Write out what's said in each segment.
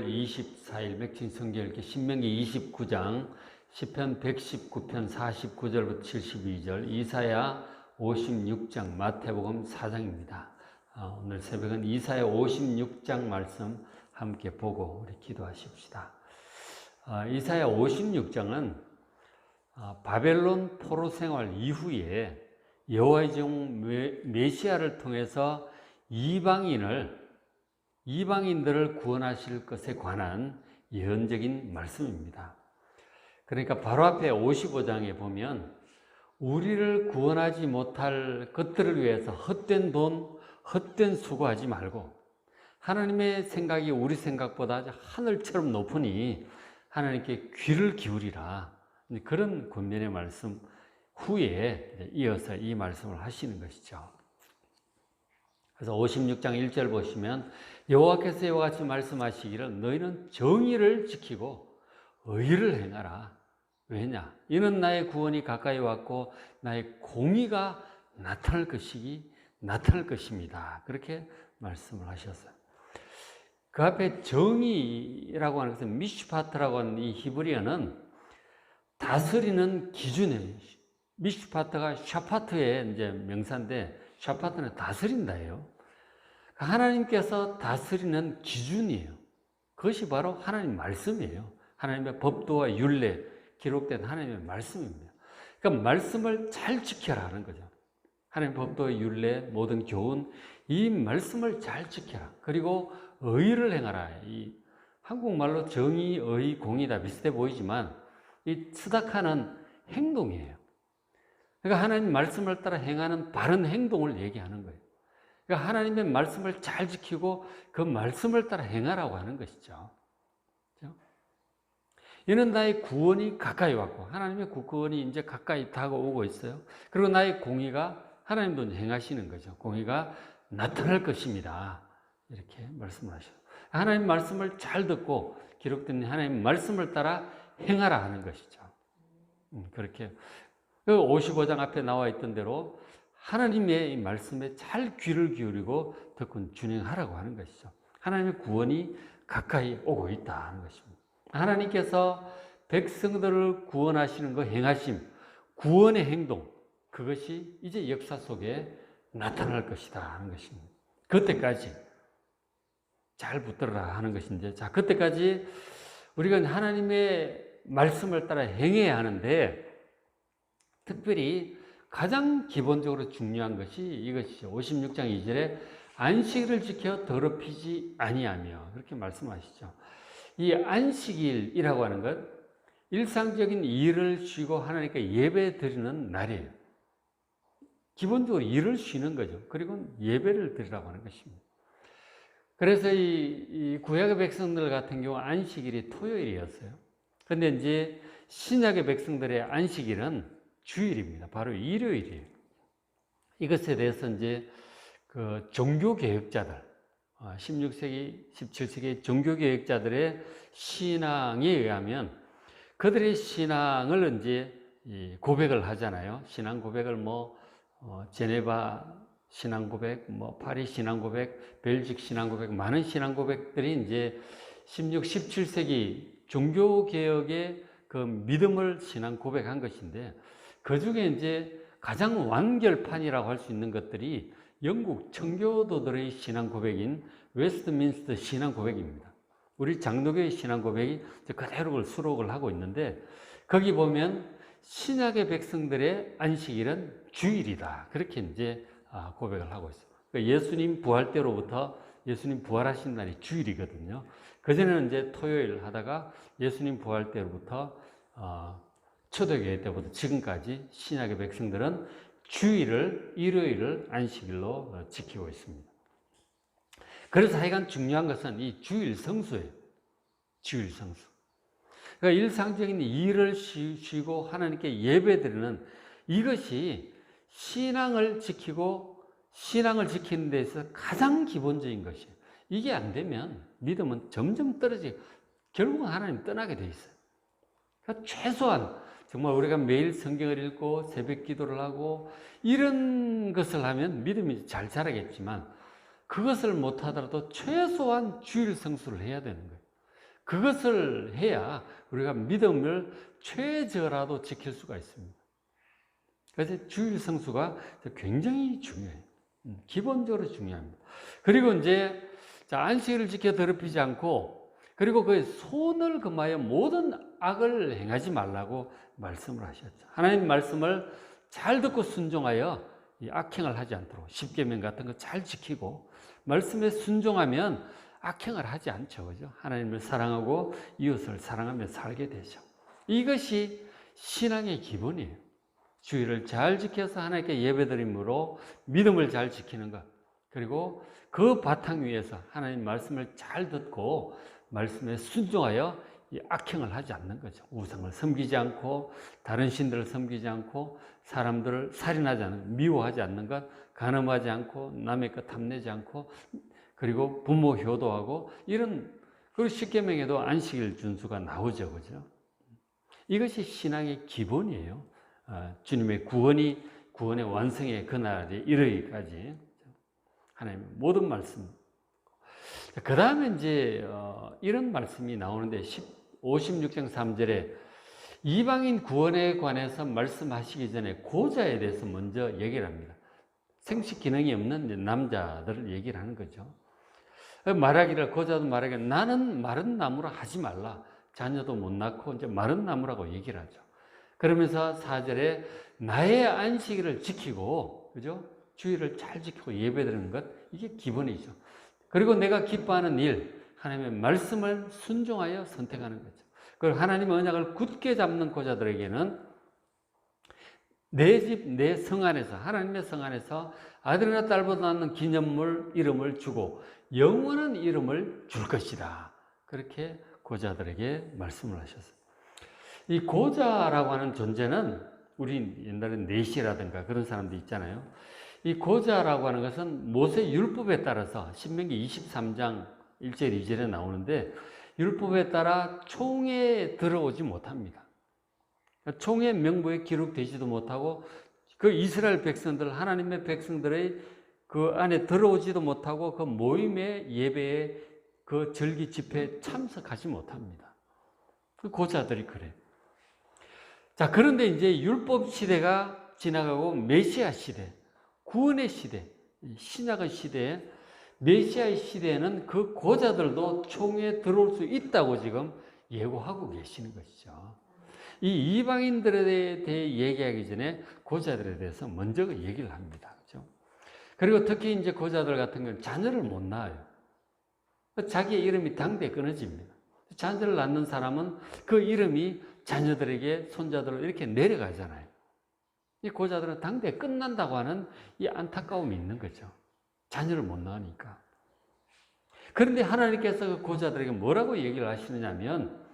5월 24일 맥진 성경 읽기 신명기 29장, 시편 119편 49절부터 72절, 이사야 56장, 마태복음 4장입니다. 오늘 새벽은 이사야 56장 말씀 함께 보고 우리 기도하십시다. 이사야 56장은 바벨론 포로 생활 이후에 여호와의 종 메시아를 통해서 이방인들을 구원하실 것에 관한 예언적인 말씀입니다. 그러니까 바로 앞에 55장에 보면 우리를 구원하지 못할 것들을 위해서 헛된 돈, 헛된 수고하지 말고 하나님의 생각이 우리 생각보다 하늘처럼 높으니 하나님께 귀를 기울이라. 그런 권면의 말씀 후에 이어서 이 말씀을 하시는 것이죠. 그래서 56장 1절 보시면 여호와께서 이와 같이 말씀하시기를 너희는 정의를 지키고 의를 행하라. 왜냐? 이는 나의 구원이 가까이 왔고 나의 공의가 나타날 것입니다. 그렇게 말씀을 하셨어요. 그 앞에 정의라고 하는 것은 미슈파트라고 하는 이 히브리어는 다스리는 기준이에요. 미슈파트가 샤파트의 이제 명사인데 샤파트는 다스린다예요. 하나님께서 다스리는 기준이에요. 그것이 바로 하나님 말씀이에요. 하나님의 법도와 율례 기록된 하나님의 말씀입니다. 그러니까 말씀을 잘 지켜라 하는 거죠. 하나님의 법도와 율례 모든 교훈 이 말씀을 잘 지켜라. 그리고 의를 행하라. 이 한국말로 정의, 의, 공의 다 비슷해 보이지만 이 스다카는 행동이에요. 그러니까 하나님 말씀을 따라 행하는 바른 행동을 얘기하는 거예요. 그러니까 하나님의 말씀을 잘 지키고 그 말씀을 따라 행하라고 하는 것이죠. 그렇죠? 이는 나의 구원이 가까이 왔고 하나님의 구원이 이제 가까이 다가오고 있어요. 그리고 나의 공의가 하나님도 행하시는 거죠. 공의가 나타날 것입니다. 이렇게 말씀을 하셔요. 하나님 말씀을 잘 듣고 기록된 하나님 말씀을 따라 행하라 하는 것이죠. 그렇게 55장 앞에 나와 있던 대로 하나님의 말씀에 잘 귀를 기울이고 듣고 준행하라고 하는 것이죠. 하나님의 구원이 가까이 오고 있다 하는 것입니다. 하나님께서 백성들을 구원하시는 거 행하심, 구원의 행동, 그것이 이제 역사 속에 나타날 것이다 하는 것입니다. 그때까지 잘 붙들어라 하는 것인데, 자, 그때까지 우리가 하나님의 말씀을 따라 행해야 하는데, 특별히 가장 기본적으로 중요한 것이 이것이죠. 56장 2절에 안식일을 지켜 더럽히지 아니하며 그렇게 말씀하시죠. 이 안식일이라고 하는 것, 일상적인 일을 쉬고 하나님께 예배 드리는 날이에요. 기본적으로 일을 쉬는 거죠. 그리고 예배를 드리라고 하는 것입니다. 그래서 이 구약의 백성들 같은 경우 안식일이 토요일이었어요. 그런데 이제 신약의 백성들의 안식일은 주일입니다. 바로 일요일이에요. 이것에 대해서 이제 그 종교개혁자들, 16세기, 17세기 종교개혁자들의 신앙에 의하면 그들의 신앙을 이제 고백을 하잖아요. 신앙 고백을 제네바 신앙 고백, 파리 신앙 고백, 벨직 신앙 고백, 많은 신앙 고백들이 이제 16, 17세기 종교개혁의 그 믿음을 신앙 고백한 것인데 그 중에 이제 가장 완결판이라고 할 수 있는 것들이 영국 청교도들의 신앙 고백인 웨스트민스터 신앙 고백입니다. 우리 장로교의 신앙 고백이 그대로 그걸 수록을 하고 있는데 거기 보면 신약의 백성들의 안식일은 주일이다. 그렇게 이제 고백을 하고 있어요. 그러니까 예수님 부활 때로부터 예수님 부활하신 날이 주일이거든요. 그전에는 이제 토요일 하다가 예수님 부활 때로부터 초대교회 때부터 지금까지 신약의 백성들은 주일을, 일요일을 안식일로 지키고 있습니다. 그래서 하여간 중요한 것은 이 주일 성수예요. 주일 성수. 그러니까 일상적인 일을 쉬고 하나님께 예배드리는 이것이 신앙을 지키고 신앙을 지키는 데 있어서 가장 기본적인 것이에요. 이게 안 되면 믿음은 점점 떨어지고 결국은 하나님 떠나게 돼 있어요. 그러니까 최소한 정말 우리가 매일 성경을 읽고 새벽 기도를 하고 이런 것을 하면 믿음이 잘 자라겠지만 그것을 못하더라도 최소한 주일 성수를 해야 되는 거예요. 그것을 해야 우리가 믿음을 최저라도 지킬 수가 있습니다. 그래서 주일 성수가 굉장히 중요해요. 기본적으로 중요합니다. 그리고 이제 안식일을 지켜 더럽히지 않고, 그리고 그 손을 금하여 모든 악을 행하지 말라고 말씀을 하셨죠. 하나님 말씀을 잘 듣고 순종하여 이 악행을 하지 않도록 십계명 같은 거 잘 지키고 말씀에 순종하면 악행을 하지 않죠. 그죠? 하나님을 사랑하고 이웃을 사랑하며 살게 되죠. 이것이 신앙의 기본이에요. 주의를 잘 지켜서 하나님께 예배드림으로 믿음을 잘 지키는 것, 그리고 그 바탕 위에서 하나님 말씀을 잘 듣고 말씀에 순종하여 이 악행을 하지 않는 거죠. 우상을 섬기지 않고 다른 신들을 섬기지 않고 사람들을 살인하지 않는, 미워하지 않는 것, 간음하지 않고 남의 것 탐내지 않고, 그리고 부모 효도하고, 이런, 그리고 십계명에도 안식일 준수가 나오죠. 그죠? 이것이 신앙의 기본이에요. 주님의 구원의 완성의 그날에 이르기까지 하나님의 모든 말씀. 그 다음에 이제 이런 말씀이 나오는데 56장 3절에 이방인 구원에 관해서 말씀하시기 전에 고자에 대해서 먼저 얘기를 합니다. 생식 기능이 없는 남자들을 얘기를 하는 거죠. 말하기를, 고자도 말하기를 나는 마른 나무라 하지 말라. 자녀도 못 낳고 이제 마른 나무라고 얘기를 하죠. 그러면서 4절에 나의 안식일을 지키고, 그죠? 주의를 잘 지키고 예배드리는 것, 이게 기본이죠. 그리고 내가 기뻐하는 일, 하나님의 말씀을 순종하여 선택하는 거죠. 그리고 하나님의 언약을 굳게 잡는 고자들에게는 내 집, 내 성 안에서, 하나님의 성 안에서 아들이나 딸보다 낫는 기념물 이름을 주고 영원한 이름을 줄 것이다. 그렇게 고자들에게 말씀을 하셨어요. 이 고자라고 하는 존재는, 우리 옛날에 내시라든가 그런 사람도 있잖아요. 이 고자라고 하는 것은 모세 율법에 따라서 신명기 23장 1절 2절에 나오는데, 율법에 따라 총회에 들어오지 못합니다. 총회 명부에 기록되지도 못하고, 그 이스라엘 백성들, 하나님의 백성들의 그 안에 들어오지도 못하고, 그 모임의 예배에, 그 절기 집회에 참석하지 못합니다. 그 고자들이 그래요. 자, 그런데 이제 율법 시대가 지나가고 메시아 시대, 구원의 시대, 신약의 시대에, 메시아의 시대에는 그 고자들도 총회에 들어올 수 있다고 지금 예고하고 계시는 것이죠. 이 이방인들에 대해 얘기하기 전에 고자들에 대해서 먼저 얘기를 합니다. 그렇죠? 그리고 특히 이제 고자들 같은 경우는 자녀를 못 낳아요. 자기의 이름이 당대에 끊어집니다. 자녀를 낳는 사람은 그 이름이 자녀들에게, 손자들로 이렇게 내려가잖아요. 이 고자들은 당대에 끝난다고 하는 이 안타까움이 있는 거죠. 자녀를 못 낳으니까. 그런데 하나님께서 그 고자들에게 뭐라고 얘기를 하시느냐면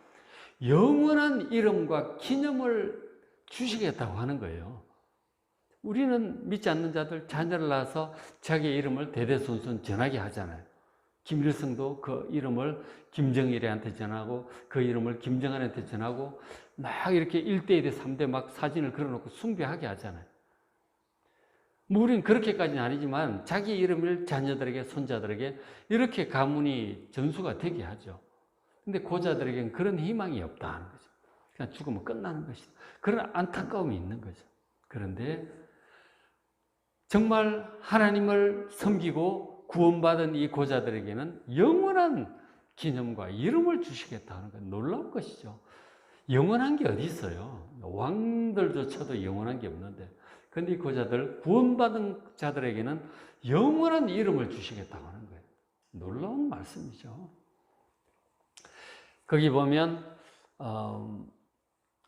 영원한 이름과 기념을 주시겠다고 하는 거예요. 우리는 믿지 않는 자들 자녀를 낳아서 자기의 이름을 대대손손 전하게 하잖아요. 김일성도 그 이름을 김정일한테 전하고 그 이름을 김정한한테 전하고 막 이렇게 1대, 2대, 3대 막 사진을 걸어놓고 숭배하게 하잖아요. 뭐 우리는 그렇게까지는 아니지만 자기 이름을 자녀들에게, 손자들에게 이렇게 가문이 전수가 되게 하죠. 근데 고자들에게는 그런 희망이 없다는 거죠. 그냥 죽으면 끝나는 것이다. 그런 안타까움이 있는 거죠. 그런데 정말 하나님을 섬기고 구원받은 이 고자들에게는 영원한 기념과 이름을 주시겠다는 건 놀라운 것이죠. 영원한 게 어디 있어요? 왕들조차도 영원한 게 없는데, 그런데 이 고자들, 구원받은 자들에게는 영원한 이름을 주시겠다고 하는 거예요. 놀라운 말씀이죠. 거기 보면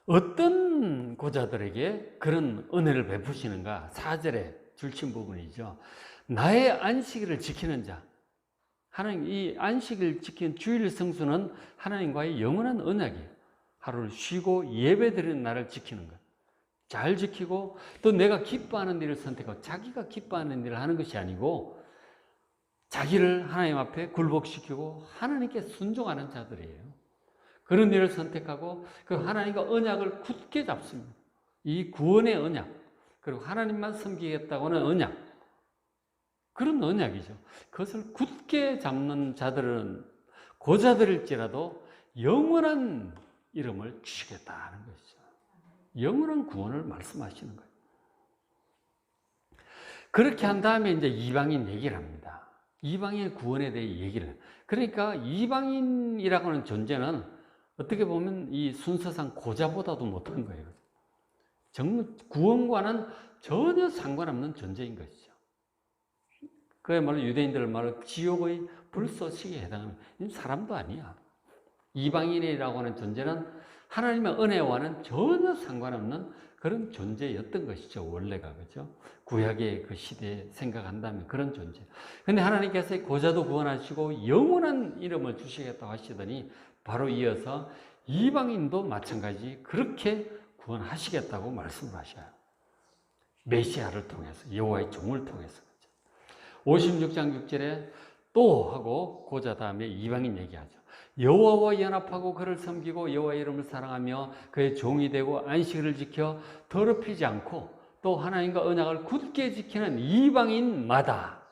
어떤 고자들에게 그런 은혜를 베푸시는가? 4절에 줄친 부분이죠. 나의 안식일을 지키는 자. 하나님, 이 안식일 지키는 주일 성수는 하나님과의 영원한 언약이에요. 하루를 쉬고 예배드리는 날을 지키는 것. 잘 지키고 또 내가 기뻐하는 일을 선택하고, 자기가 기뻐하는 일을 하는 것이 아니고 자기를 하나님 앞에 굴복시키고 하나님께 순종하는 자들이에요. 그런 일을 선택하고 그 하나님과 언약을 굳게 잡습니다. 이 구원의 언약, 그리고 하나님만 섬기겠다고 하는 언약, 그런 언약이죠. 그것을 굳게 잡는 자들은 고자들일지라도 영원한 이름을 주시겠다는 것이죠. 영원한 구원을 말씀하시는 거예요. 그렇게 한 다음에 이제 이방인 얘기를 합니다. 이방인 구원에 대해 얘기를 해요. 그러니까 이방인이라고 하는 존재는 어떻게 보면 이 순서상 고자보다도 못한 거예요. 구원과는 전혀 상관없는 존재인 것이죠. 그야말로 유대인들 말로 지옥의 불쏘시개에 해당하는 사람도 아니야. 이방인이라고 하는 존재는 하나님의 은혜와는 전혀 상관없는 그런 존재였던 것이죠. 원래가. 그죠? 구약의 그 시대에 생각한다면 그런 존재. 근데 하나님께서 고자도 구원하시고 영원한 이름을 주시겠다고 하시더니 바로 이어서 이방인도 마찬가지 그렇게 구원하시겠다고 말씀을 하셔요. 메시아를 통해서, 여호와의 종을 통해서. 56장 6절에 또 하고 고자 다음에 이방인 얘기하죠. 여호와와 연합하고 그를 섬기고 여호와의 이름을 사랑하며 그의 종이 되고 안식일을 지켜 더럽히지 않고 또 하나님과 언약을 굳게 지키는 이방인마다,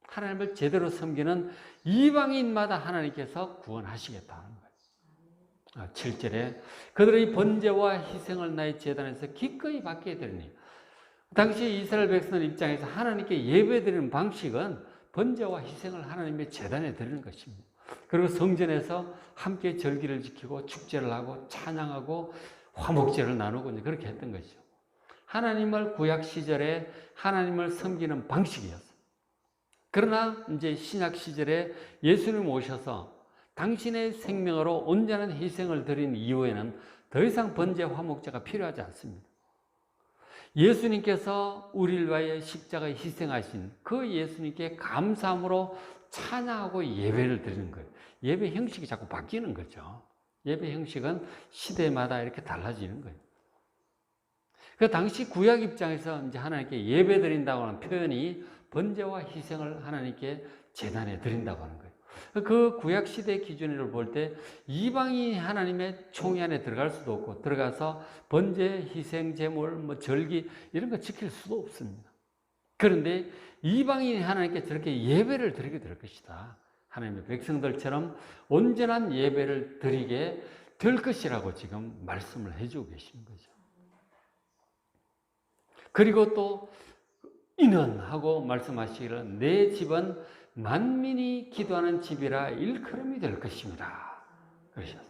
하나님을 제대로 섬기는 이방인마다 하나님께서 구원하시겠다는 거예요. 7절에 그들의 번제와 희생을 나의 제단에서 기꺼이 받게 되리니, 당시 이스라엘 백성들 입장에서 하나님께 예배드리는 방식은 번제와 희생을 하나님의 제단에 드리는 것입니다. 그리고 성전에서 함께 절기를 지키고 축제를 하고 찬양하고 화목제를 나누고 그렇게 했던 것이죠. 하나님을 구약 시절에 하나님을 섬기는 방식이었어요. 그러나 이제 신약 시절에 예수님 오셔서 당신의 생명으로 온전한 희생을 드린 이후에는 더 이상 번제 화목제가 필요하지 않습니다. 예수님께서 우리를 위하여 십자가에 희생하신 그 예수님께 감사함으로 찬양하고 예배를 드리는 거예요. 예배 형식이 자꾸 바뀌는 거죠. 예배 형식은 시대마다 이렇게 달라지는 거예요. 그 당시 구약 입장에서 이제 하나님께 예배 드린다고 하는 표현이 번제와 희생을 하나님께 제단에 드린다고 하는 거예요. 그 구약 시대 기준으로 볼 때 이방인이 하나님의 총회 안에 들어갈 수도 없고, 들어가서 번제, 희생, 제물, 절기 이런 거 지킬 수도 없습니다. 그런데 이방인이 하나님께 저렇게 예배를 드리게 될 것이다. 하나님의 백성들처럼 온전한 예배를 드리게 될 것이라고 지금 말씀을 해주고 계시는 거죠. 그리고 또 이는 하고 말씀하시기를 내 집은 만민이 기도하는 집이라 일컬음이 될 것입니다. 그러셨어요.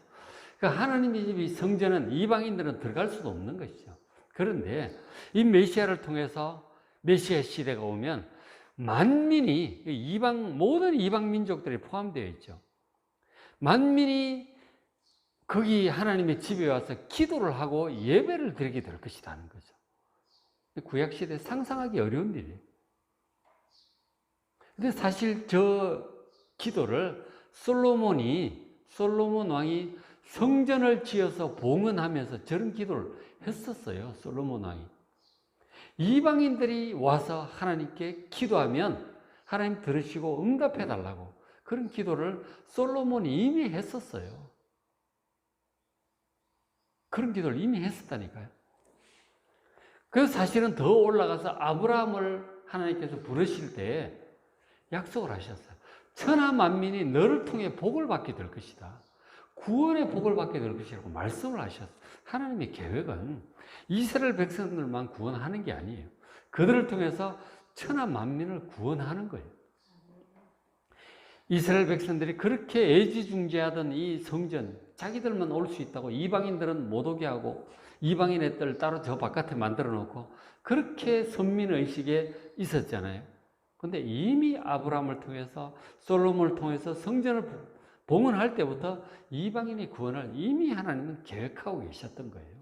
그러니까 하나님의 집이 성전은 이방인들은 들어갈 수도 없는 것이죠. 그런데 이 메시아를 통해서 메시아 시대가 오면 만민이 모든 이방 민족들이 포함되어 있죠. 만민이 거기 하나님의 집에 와서 기도를 하고 예배를 드리게 될 것이라는 거죠. 구약 시대에 상상하기 어려운 일이에요. 근데 사실 저 기도를 솔로몬 왕이 성전을 지어서 봉헌하면서 저런 기도를 했었어요. 솔로몬 왕이. 이방인들이 와서 하나님께 기도하면 하나님 들으시고 응답해 달라고 그런 기도를 솔로몬이 이미 했었어요. 그런 기도를 이미 했었다니까요. 그래서 사실은 더 올라가서 아브라함을 하나님께서 부르실 때 약속을 하셨어요. 천하 만민이 너를 통해 복을 받게 될 것이다. 구원의 복을 받게 될 것이라고 말씀을 하셨어요. 하나님의 계획은 이스라엘 백성들만 구원하는 게 아니에요. 그들을 통해서 천하 만민을 구원하는 거예요. 이스라엘 백성들이 그렇게 애지중지하던 이 성전, 자기들만 올 수 있다고 이방인들은 못 오게 하고 이방인의 뜰 따로 저 바깥에 만들어 놓고 그렇게 선민의식에 있었잖아요. 근데 이미 아브라함을 통해서 솔로몬을 통해서 성전을 봉헌할 때부터 이방인의 구원을 이미 하나님은 계획하고 계셨던 거예요.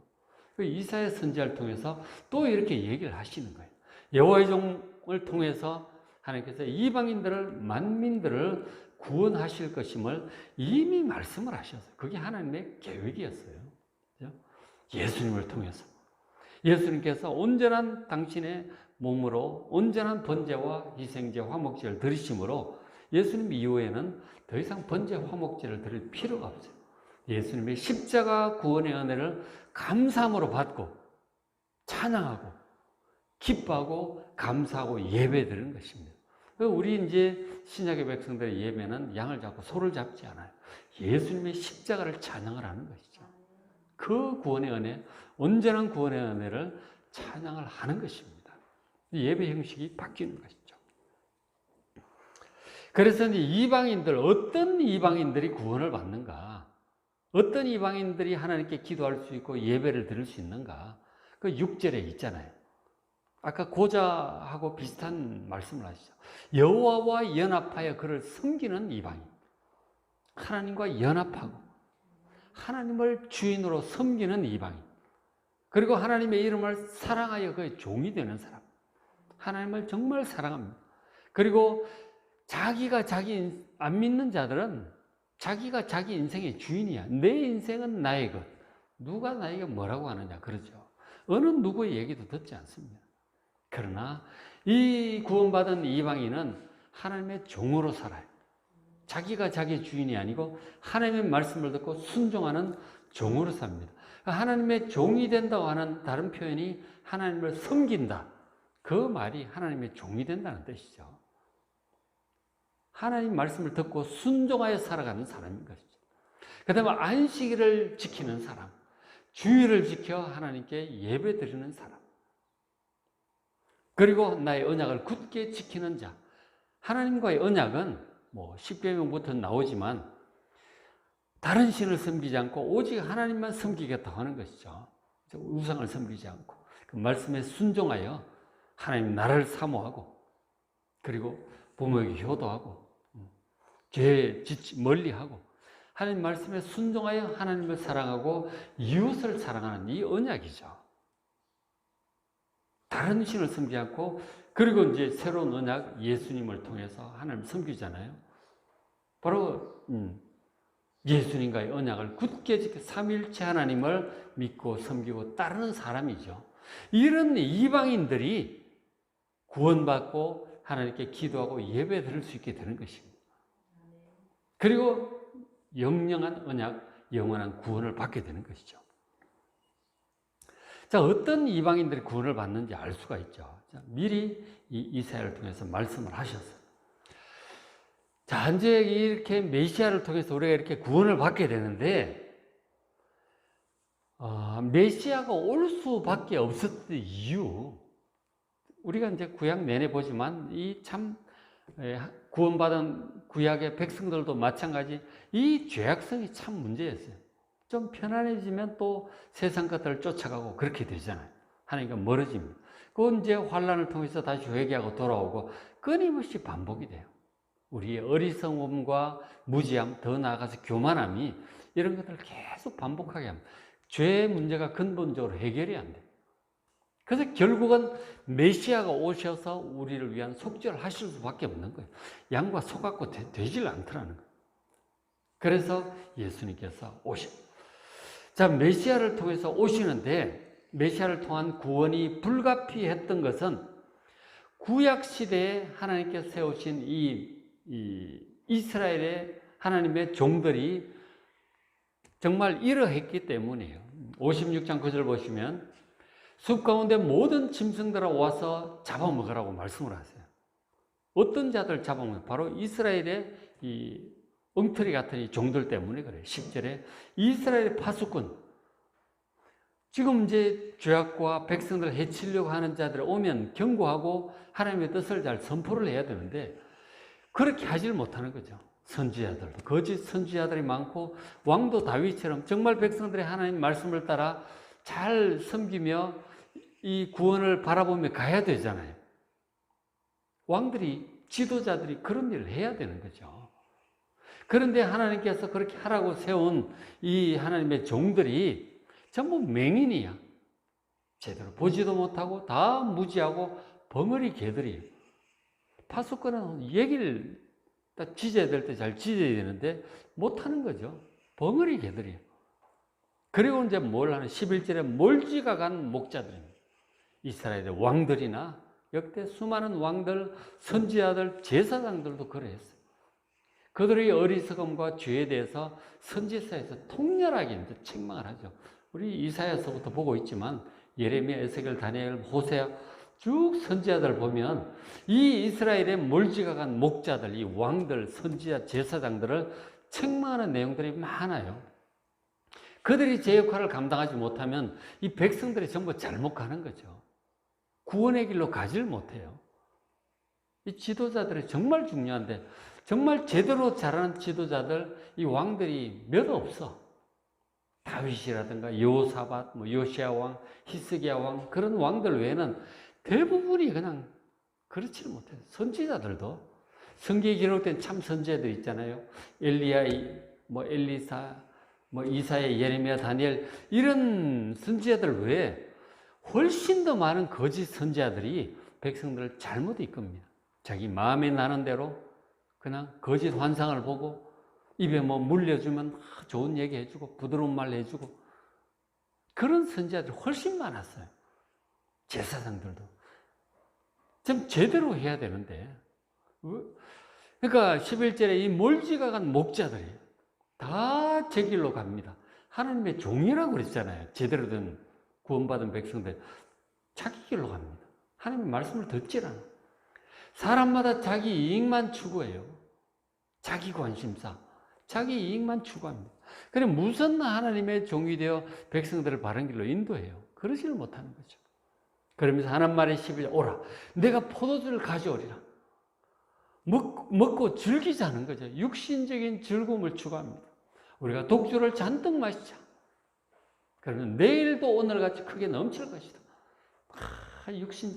이사야 선지자를 통해서 또 이렇게 얘기를 하시는 거예요. 여호와의 종을 통해서 하나님께서 이방인들을, 만민들을 구원하실 것임을 이미 말씀을 하셨어요. 그게 하나님의 계획이었어요. 그렇죠? 예수님을 통해서. 예수님께서 온전한 당신의 몸으로 온전한 번제와 희생제, 화목제를 드리심으로 예수님 이후에는 더 이상 번제, 화목제를 드릴 필요가 없어요. 예수님의 십자가 구원의 은혜를 감사함으로 받고 찬양하고 기뻐하고 감사하고 예배드리는 것입니다. 우리 이제 신약의 백성들의 예배는 양을 잡고 소를 잡지 않아요. 예수님의 십자가를 찬양을 하는 것이죠. 그 구원의 은혜, 온전한 구원의 은혜를 찬양을 하는 것입니다. 예배 형식이 바뀌는 것이죠. 그래서 이제 이방인들, 어떤 이방인들이 구원을 받는가? 어떤 이방인들이 하나님께 기도할 수 있고 예배를 드릴 수 있는가? 그 6절에 있잖아요. 아까 고자하고 비슷한 말씀을 하시죠. 여호와와 연합하여 그를 섬기는 이방인. 하나님과 연합하고 하나님을 주인으로 섬기는 이방인. 그리고 하나님의 이름을 사랑하여 그의 종이 되는 사람. 하나님을 정말 사랑합니다. 그리고 자기가 안 믿는 자들은 자기가 자기 인생의 주인이야. 내 인생은 나의 것. 누가 나에게 뭐라고 하느냐 그러죠. 어느 누구의 얘기도 듣지 않습니다. 그러나 이 구원받은 이방인은 하나님의 종으로 살아요. 자기가 자기 주인이 아니고 하나님의 말씀을 듣고 순종하는 종으로 삽니다. 하나님의 종이 된다고 하는 다른 표현이 하나님을 섬긴다. 그 말이 하나님의 종이 된다는 뜻이죠. 하나님 말씀을 듣고 순종하여 살아가는 사람인 것이죠. 그 다음에 안식일을 지키는 사람, 주일을 지켜 하나님께 예배 드리는 사람, 그리고 나의 언약을 굳게 지키는 자. 하나님과의 언약은 뭐 십계명부터 나오지만 다른 신을 섬기지 않고 오직 하나님만 섬기겠다고 하는 것이죠. 우상을 섬기지 않고 그 말씀에 순종하여 하나님 나라를 사모하고 그리고 부모에게 효도하고 죄 짓지 멀리하고 하나님 말씀에 순종하여 하나님을 사랑하고 이웃을 사랑하는 이 언약이죠. 다른 신을 섬기지 않고 그리고 이제 새로운 언약 예수님을 통해서 하나님을 섬기잖아요. 바로 예수님과의 언약을 굳게 지켜 삼위일체 하나님을 믿고 섬기고 따르는 사람이죠. 이런 이방인들이 구원받고 하나님께 기도하고 예배 드릴 수 있게 되는 것입니다. 그리고 영영한 언약, 영원한 구원을 받게 되는 것이죠. 자, 어떤 이방인들이 구원을 받는지 알 수가 있죠. 자, 미리 이 이사야를 통해서 말씀을 하셨어요. 자, 이제 이렇게 메시아를 통해서 우리가 이렇게 구원을 받게 되는데, 메시아가 올 수밖에 없었던 이유, 우리가 이제 구약 내내 보지만 이 참 구원받은 구약의 백성들도 마찬가지 이 죄악성이 참 문제였어요. 좀 편안해지면 또 세상 것들을 쫓아가고 그렇게 되잖아요. 하나님과 멀어집니다. 그건 이제 환난을 통해서 다시 회개하고 돌아오고 끊임없이 반복이 돼요. 우리의 어리석음과 무지함, 더 나아가서 교만함이 이런 것들을 계속 반복하게 합니다. 죄의 문제가 근본적으로 해결이 안 돼요. 그래서 결국은 메시아가 오셔서 우리를 위한 속죄를 하실 수밖에 없는 거예요. 양과 소 같고 되질 않더라는 거예요. 그래서 예수님께서 오십니다. 자, 메시아를 통해서 오시는데 메시아를 통한 구원이 불가피했던 것은 구약 시대에 하나님께서 세우신 이 이스라엘의 하나님의 종들이 정말 이러했기 때문이에요. 56장 9절 보시면 숲 가운데 모든 짐승들아 와서 잡아먹으라고 말씀을 하세요. 어떤 자들 잡아먹어요? 바로 이스라엘의 이 엉터리 같은 이 종들 때문에 그래요. 10절에 이스라엘의 파수꾼, 지금 이제 죄악과 백성들을 해치려고 하는 자들 오면 경고하고 하나님의 뜻을 잘 선포를 해야 되는데 그렇게 하질 못하는 거죠. 선지자들도 거짓 선지자들이 많고 왕도 다윗처럼 정말 백성들의 하나님 말씀을 따라 잘 섬기며 이 구원을 바라보며 가야 되잖아요. 왕들이, 지도자들이 그런 일을 해야 되는 거죠. 그런데 하나님께서 그렇게 하라고 세운 이 하나님의 종들이 전부 맹인이야. 제대로 보지도 못하고 다 무지하고 벙어리 개들이에요. 파수꾼은 얘기를 딱 지져야 될 때 잘 지져야 되는데 못하는 거죠. 벙어리 개들이에요. 그리고 이제 뭘 하는 11절에 몰지각한 목자들입니다. 이스라엘의 왕들이나 역대 수많은 왕들, 선지자들, 제사장들도 그랬어요. 그들의 어리석음과 죄에 대해서 선지서에서 통렬하게 이제 책망을 하죠. 우리 이사야서부터 보고 있지만 예레미야, 에스겔, 다니엘, 호세아 쭉 선지자들 보면 이 이스라엘의 몰지각한 목자들, 이 왕들, 선지자, 제사장들을 책망하는 내용들이 많아요. 그들이 제 역할을 감당하지 못하면 이 백성들이 전부 잘못 가는 거죠. 구원의 길로 가지를 못해요. 이 지도자들이 정말 중요한데, 정말 제대로 잘하는 지도자들, 이 왕들이 몇 없어. 다윗이라든가 여호사밧, 요시야 왕, 히스기야 왕, 그런 왕들 외에는 대부분이 그냥 그렇지를 못해요. 선지자들도 성경에 기록된 참 선지자들 있잖아요. 엘리야, 엘리사, 이사야, 예레미야, 다니엘, 이런 선지자들 외에 훨씬 더 많은 거짓 선지자들이 백성들을 잘못 이끕니다. 자기 마음에 나는 대로 그냥 거짓 환상을 보고 입에 물려주면 좋은 얘기 해주고 부드러운 말 해주고, 그런 선지자들이 훨씬 많았어요. 제사장들도 좀 제대로 해야 되는데, 그러니까 11절에 이 몰지각한 목자들이 다 제 길로 갑니다. 하나님의 종이라고 그랬잖아요. 제대로 된 구원받은 백성들 자기 길로 갑니다. 하나님의 말씀을 듣질 않아. 사람마다 자기 이익만 추구해요. 자기 관심사, 자기 이익만 추구합니다. 그래 무슨 하나님의 종이 되어 백성들을 바른 길로 인도해요. 그러지를 못하는 거죠. 그러면서 하나님 말에 11절, 오라 내가 포도주를 가져오리라. 먹고 즐기자는 거죠. 육신적인 즐거움을 추구합니다. 우리가 독주를 잔뜩 마시자. 그러면 내일도 오늘같이 크게 넘칠 것이다. 육신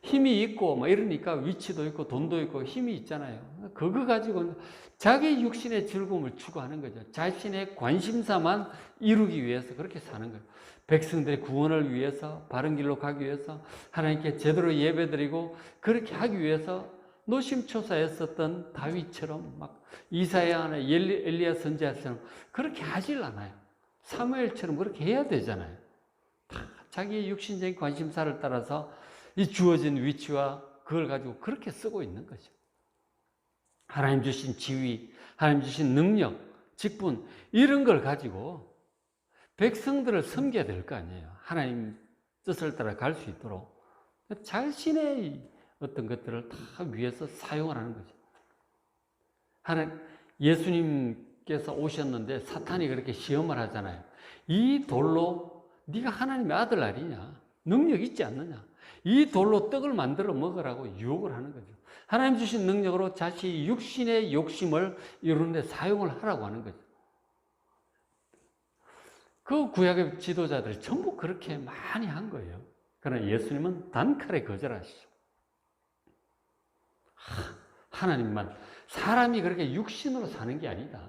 힘이 있고 이러니까 위치도 있고 돈도 있고 힘이 있잖아요. 그거 가지고 자기 육신의 즐거움을 추구하는 거죠. 자신의 관심사만 이루기 위해서 그렇게 사는 거예요. 백성들의 구원을 위해서, 바른 길로 가기 위해서, 하나님께 제대로 예배드리고 그렇게 하기 위해서 노심초사했었던 다윗처럼 이사야나 엘리야 선지자처럼 그렇게 하질 않아요. 사무엘처럼 그렇게 해야 되잖아요. 다 자기의 육신적인 관심사를 따라서 이 주어진 위치와 그걸 가지고 그렇게 쓰고 있는 거죠. 하나님 주신 지위, 하나님 주신 능력, 직분, 이런 걸 가지고 백성들을 섬겨야 될 거 아니에요. 하나님 뜻을 따라 갈 수 있도록 자신의 어떤 것들을 다 위해서 사용을 하는 거죠. 예수님께서 오셨는데 사탄이 그렇게 시험을 하잖아요. 이 돌로 네가 하나님의 아들 아니냐? 능력 있지 않느냐? 이 돌로 떡을 만들어 먹으라고 유혹을 하는 거죠. 하나님 주신 능력으로 자신이 육신의 욕심을 이루는 데 사용을 하라고 하는 거죠. 그 구약의 지도자들이 전부 그렇게 많이 한 거예요. 그러나 예수님은 단칼에 거절하시죠. 하나님만, 사람이 그렇게 육신으로 사는 게 아니다.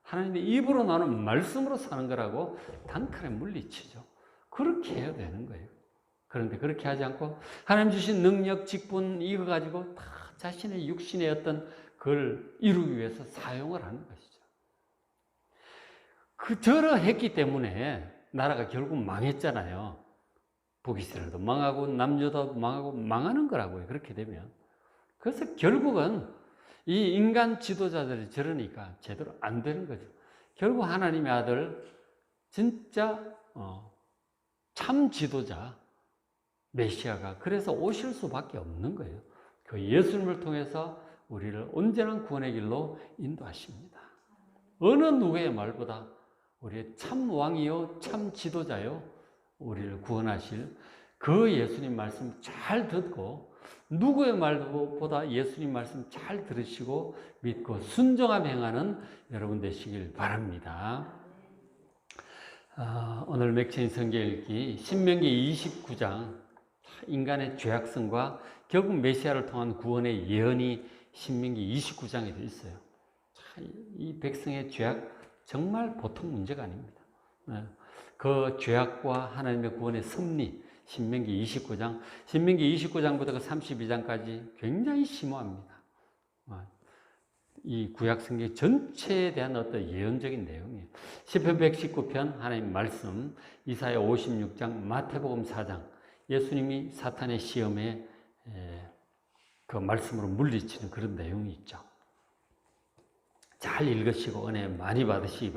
하나님의 입으로 나오는 말씀으로 사는 거라고 단칼에 물리치죠. 그렇게 해야 되는 거예요. 그런데 그렇게 하지 않고 하나님 주신 능력, 직분 이거 가지고 다 자신의 육신의 어떤 그걸 이루기 위해서 사용을 하는 것이죠. 저러했기 때문에 나라가 결국 망했잖아요. 북이스라엘도 망하고 남유다도 망하고 망하는 거라고요. 그렇게 되면. 그래서 결국은 이 인간 지도자들이 저러니까 제대로 안 되는 거죠. 결국 하나님의 아들, 진짜 참 지도자 메시아가 그래서 오실 수밖에 없는 거예요. 그 예수님을 통해서 우리를 온전한 구원의 길로 인도하십니다. 어느 누구의 말보다 우리의 참 왕이요 참 지도자요 우리를 구원하실 그 예수님 말씀 잘 듣고, 누구의 말보다 예수님 말씀 잘 들으시고 믿고 순종하며 행하는 여러분 되시길 바랍니다. 오늘 맥체인 성경 읽기 신명기 29장, 인간의 죄악성과 결국 메시아를 통한 구원의 예언이 신명기 29장에 있어요. 이 백성의 죄악 정말 보통 문제가 아닙니다. 그 죄악과 하나님의 구원의 섭리, 신명기 29장, 신명기 29장부터 그 32장까지 굉장히 심오합니다. 이 구약 성경 전체에 대한 어떤 예언적인 내용이에요. 시편 119편 하나님 말씀, 이사야 56장, 마태복음 4장, 예수님이 사탄의 시험에 그 말씀으로 물리치는 그런 내용이 있죠. 잘 읽으시고 은혜 많이 받으시기 바랍니다.